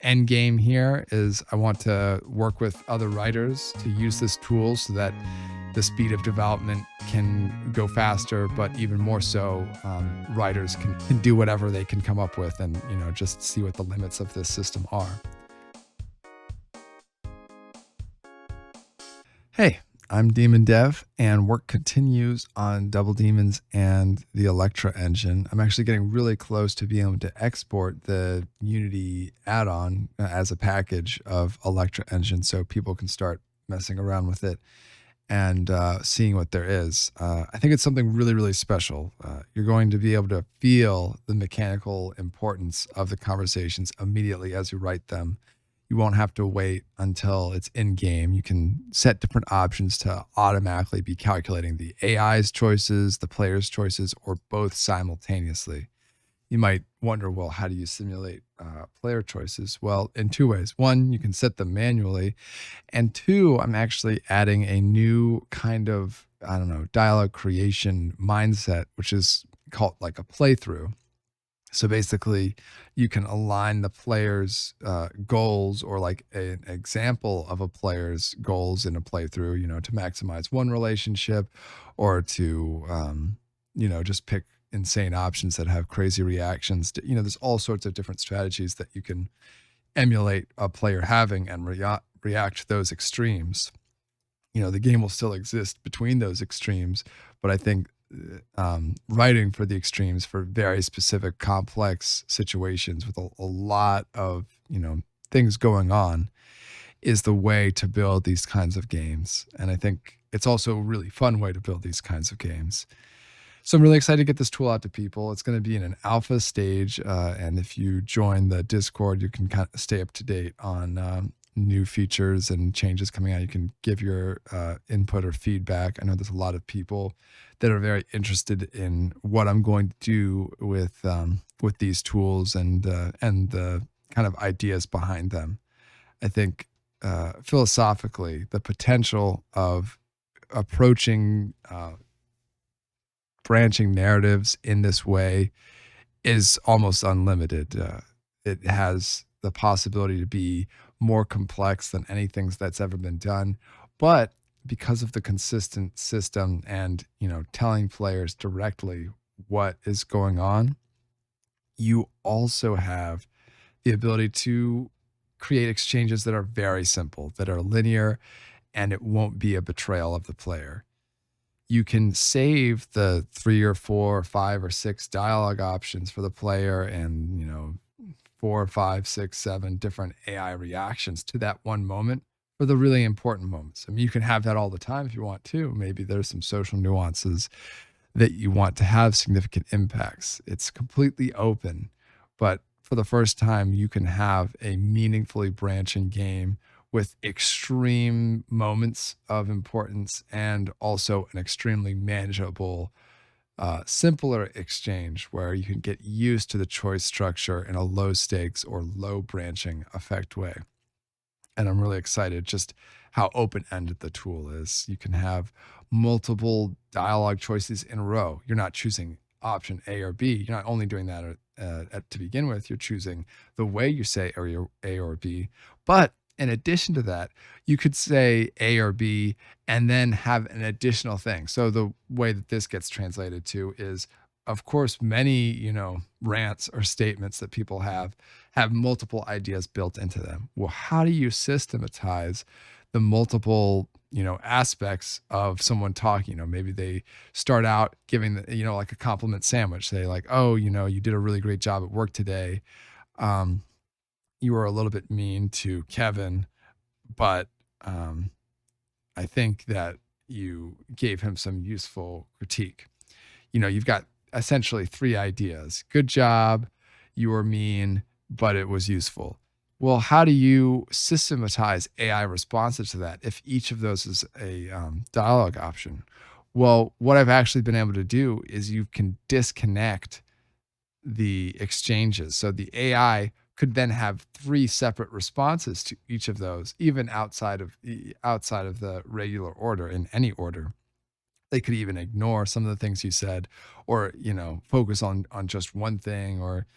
end game here is I want to work with other writers to use this tool so that the speed of development can go faster, but even more so, writers can do whatever they can come up with and, just see what the limits of this system are. Hey, I'm Demon Dev, and work continues on Double Demons and the Electra engine. I'm actually getting really close to being able to export the Unity add-on as a package of Electra engine so people can start messing around with it and seeing what there is. I think it's something really, really special. You're going to be able to feel the mechanical importance of the conversations immediately as you write them. You won't have to wait until it's in game. You can set different options to automatically be calculating the AI's choices, the player's choices, or both simultaneously. You might wonder, well, how do you simulate player choices? Well, in two ways. One, you can set them manually. And two, I'm actually adding a new kind of, dialogue creation mindset, which is called like a playthrough. So basically, you can align the player's goals or like an example of a player's goals in a playthrough, to maximize one relationship or to, just pick insane options that have crazy reactions. There's all sorts of different strategies that you can emulate a player having and react to those extremes. The game will still exist between those extremes, but I think writing for the extremes for very specific complex situations with a lot of things going on is the way to build these kinds of games. And I think it's also a really fun way to build these kinds of games. So I'm really excited to get this tool out to people. It's going to be in an alpha stage, and if you join the Discord, you can kind of stay up to date on new features and changes coming out. You can give your input or feedback. I know there's a lot of people that are very interested in what I'm going to do with these tools and the kind of ideas behind them. I think philosophically, the potential of approaching branching narratives in this way is almost unlimited. It has the possibility to be more complex than anything that's ever been done. But because of the consistent system and, telling players directly what is going on, you also have the ability to create exchanges that are very simple, that are linear, and it won't be a betrayal of the player. You can save the 3 or 4 or 5 or 6 dialogue options for the player and, 4, 5, 6, 7 different AI reactions to that one moment for the really important moments. I mean, you can have that all the time if you want to. Maybe there's some social nuances that you want to have significant impacts. It's completely open, but for the first time, you can have a meaningfully branching game with extreme moments of importance and also an extremely manageable simpler exchange where you can get used to the choice structure in a low stakes or low branching effect way. And I'm really excited just how open ended the tool is. You can have multiple dialogue choices in a row. You're not choosing option A or B. You're not only doing that to begin with, you're choosing the way you say A or B. But in addition to that, you could say A or B and then have an additional thing. So the way that this gets translated to is, of course, many, rants or statements that people have multiple ideas built into them. Well, how do you systematize the multiple, aspects of someone talking? Maybe they start out giving like a compliment sandwich. Say like, oh, you did a really great job at work today. You were a little bit mean to Kevin, but I think that you gave him some useful critique. You've got essentially 3 ideas. Good job, you were mean, but it was useful. Well, how do you systematize AI responses to that if each of those is a dialogue option? Well, what I've actually been able to do is you can disconnect the exchanges. So the AI could then have 3 separate responses to each of those, even outside of the regular order, in any order. They could even ignore some of the things you said or, focus on just one thing or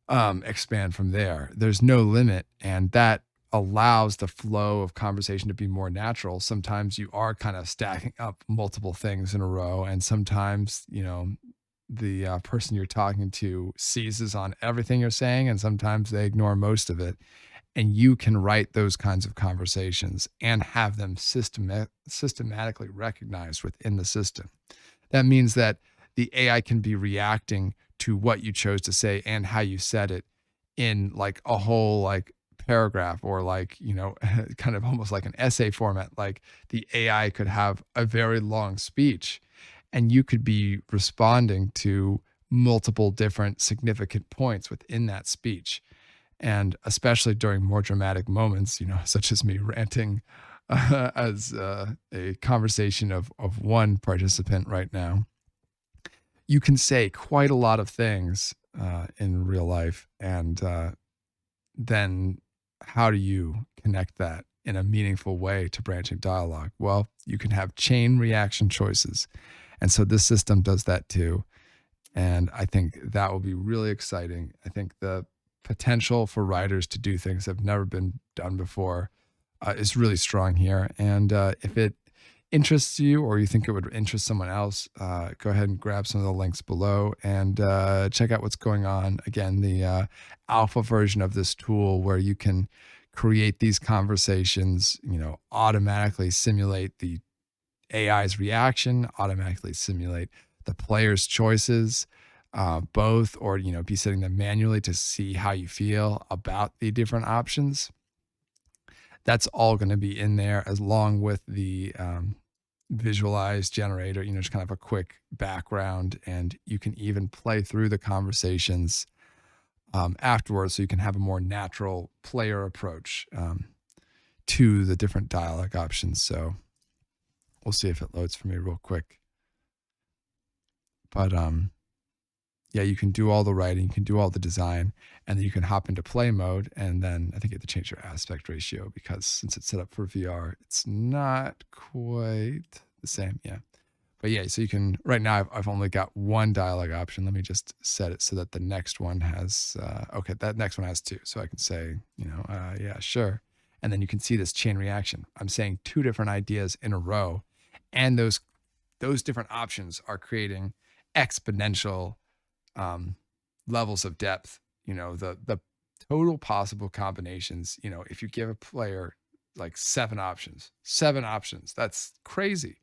expand from there. There's no limit, and that allows the flow of conversation to be more natural. Sometimes you are kind of stacking up multiple things in a row, and sometimes, the person you're talking to seizes on everything you're saying, and sometimes they ignore most of it. And you can write those kinds of conversations and have them systematically recognized within the system. That means that the AI can be reacting to what you chose to say and how you said it in like a whole like paragraph or like, kind of almost like an essay format. Like the AI could have a very long speech and you could be responding to multiple different significant points within that speech. And especially during more dramatic moments, such as me ranting as a conversation of one participant right now, you can say quite a lot of things in real life. And then how do you connect that in a meaningful way to branching dialogue? Well, you can have chain reaction choices. And so this system does that too. And I think that will be really exciting. I think the potential for writers to do things that have never been done before is really strong here. And if it interests you or you think it would interest someone else, go ahead and grab some of the links below and check out what's going on. Again, the alpha version of this tool where you can create these conversations, automatically simulate the AI's reaction, automatically simulate the player's choices, both, or be setting them manually to see how you feel about the different options. That's all going to be in there, as along with the visualized generator. Just kind of a quick background, and you can even play through the conversations afterwards, so you can have a more natural player approach to the different dialogue options. So we'll see if it loads for me real quick. But yeah, you can do all the writing, you can do all the design, and then you can hop into play mode. And then I think you have to change your aspect ratio because since it's set up for VR, it's not quite the same. Yeah. But yeah, so you can, right now, I've only got one dialogue option. Let me just set it so that the next one has, okay, that next one has two. So I can say, yeah, sure. And then you can see this chain reaction. I'm saying two different ideas in a row, and those different options are creating exponential levels of depth. The total possible combinations. If you give a player like seven options, that's crazy.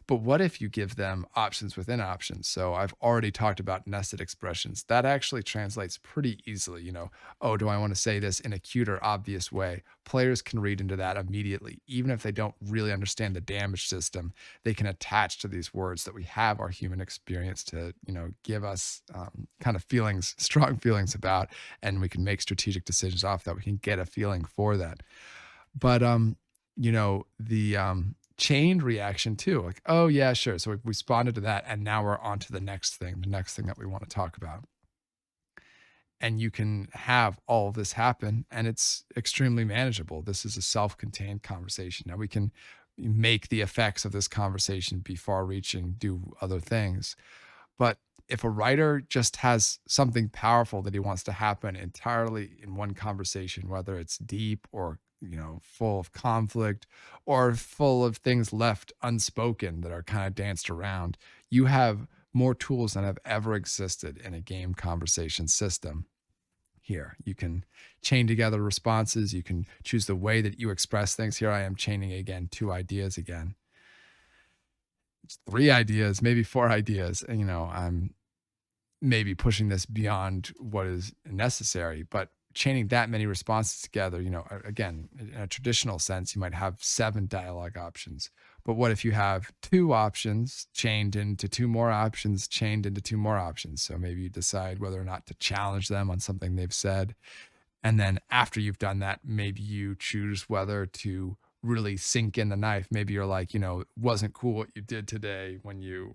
But what if you give them options within options? So I've already talked about nested expressions. That actually translates pretty easily. Oh, do I want to say this in a cute or obvious way? Players can read into that immediately. Even if they don't really understand the damage system, they can attach to these words that we have our human experience to, give us kind of feelings, strong feelings about, and we can make strategic decisions off that. We can get a feeling for that. But the chained reaction too, like, oh yeah, sure. So we responded to that, and now we're on to the next thing that we want to talk about. And you can have all of this happen, and it's extremely manageable. This is a self-contained conversation. Now we can make the effects of this conversation be far-reaching, do other things. But if a writer just has something powerful that he wants to happen entirely in one conversation, whether it's deep or, full of conflict or full of things left unspoken that are kind of danced around, you have more tools than have ever existed in a game conversation system. Here, you can chain together responses. You can choose the way that you express things. Here I am chaining again, two ideas again. It's three ideas, maybe four ideas. And, I'm maybe pushing this beyond what is necessary, but chaining that many responses together, again, in a traditional sense, you might have seven dialogue options. But what if you have two options chained into two more options, chained into two more options? So maybe you decide whether or not to challenge them on something they've said. And then after you've done that, maybe you choose whether to really sink in the knife. Maybe you're like, it wasn't cool what you did today when you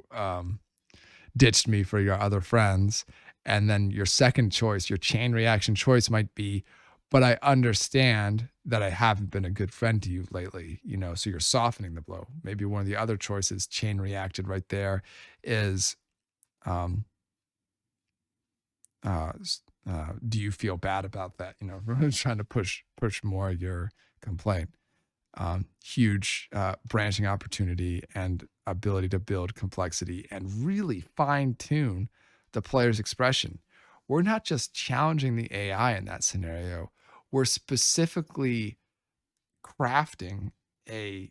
ditched me for your other friends. And then your second choice, your chain reaction choice might be, but I understand that I haven't been a good friend to you lately, so you're softening the blow. Maybe one of the other choices, chain reacted right there, is Do you feel bad about that? Trying to push more your complaint. Huge branching opportunity and ability to build complexity and really fine tune the player's expression. We're not just challenging the AI in that scenario, we're specifically crafting a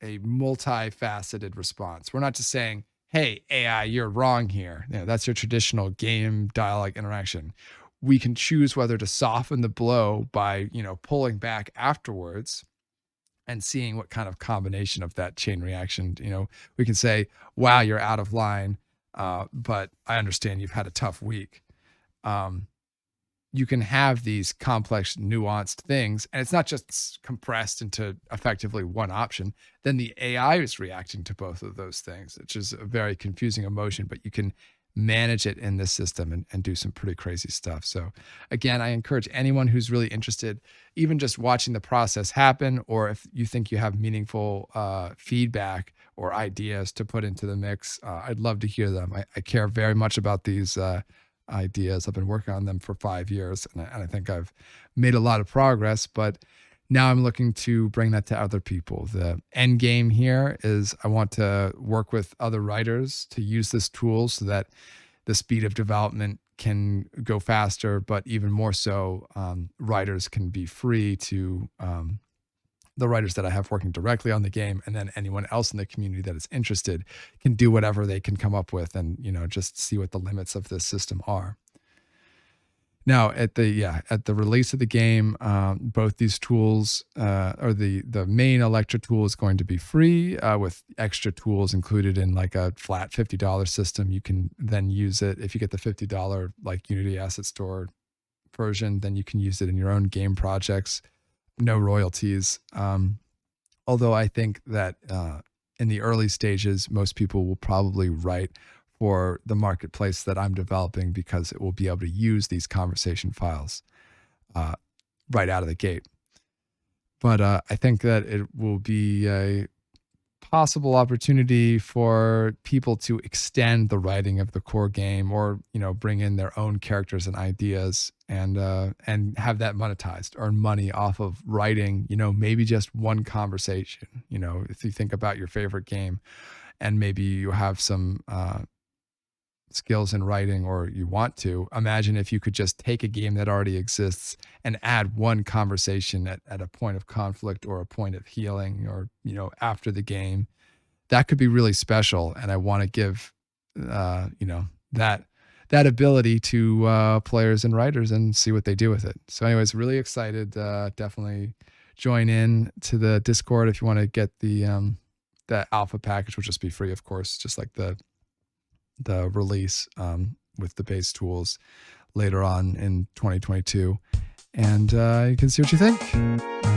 a multifaceted response. We're not just saying, "Hey, AI, you're wrong here." That's your traditional game dialogue interaction. We can choose whether to soften the blow by, pulling back afterwards and seeing what kind of combination of that chain reaction. We can say, "Wow, you're out of line, but I understand you've had a tough week." Um, you can have these complex, nuanced things, and it's not just compressed into effectively one option. Then the AI is reacting to both of those things, which is a very confusing emotion, but you can manage it in this system and do some pretty crazy stuff. So, again, I encourage anyone who's really interested, even just watching the process happen, or if you think you have meaningful feedback or ideas to put into the mix, I'd love to hear them. I care very much about these. Ideas. I've been working on them for 5 years, and I think I've made a lot of progress. But now I'm looking to bring that to other people. The end game here is I want to work with other writers to use this tool so that the speed of development can go faster, but even more so, writers can be free to the writers that I have working directly on the game, and then anyone else in the community that is interested can do whatever they can come up with and, just see what the limits of this system are. Now, at the release of the game, both these tools, or the main Electra tool is going to be free, with extra tools included in like a flat $50 system. You can then use it if you get the $50 like Unity Asset Store version. Then you can use it in your own game projects, no royalties. Although I think that in the early stages, most people will probably write for the marketplace that I'm developing because it will be able to use these conversation files uh, right out of the gate. But I think that it will be a possible opportunity for people to extend the writing of the core game, or bring in their own characters and ideas, and have that monetized, earn money off of writing, maybe just one conversation. If you think about your favorite game and maybe you have some skills in writing, or you want to imagine if you could just take a game that already exists and add one conversation at a point of conflict or a point of healing, or after the game. That could be really special, and I want to give that ability to players and writers and see what they do with it. So anyways, really excited. Definitely join in to the Discord if you want to get the alpha package, which will just be free, of course, just like the release, with the base tools later on in 2022. And you can see what you think.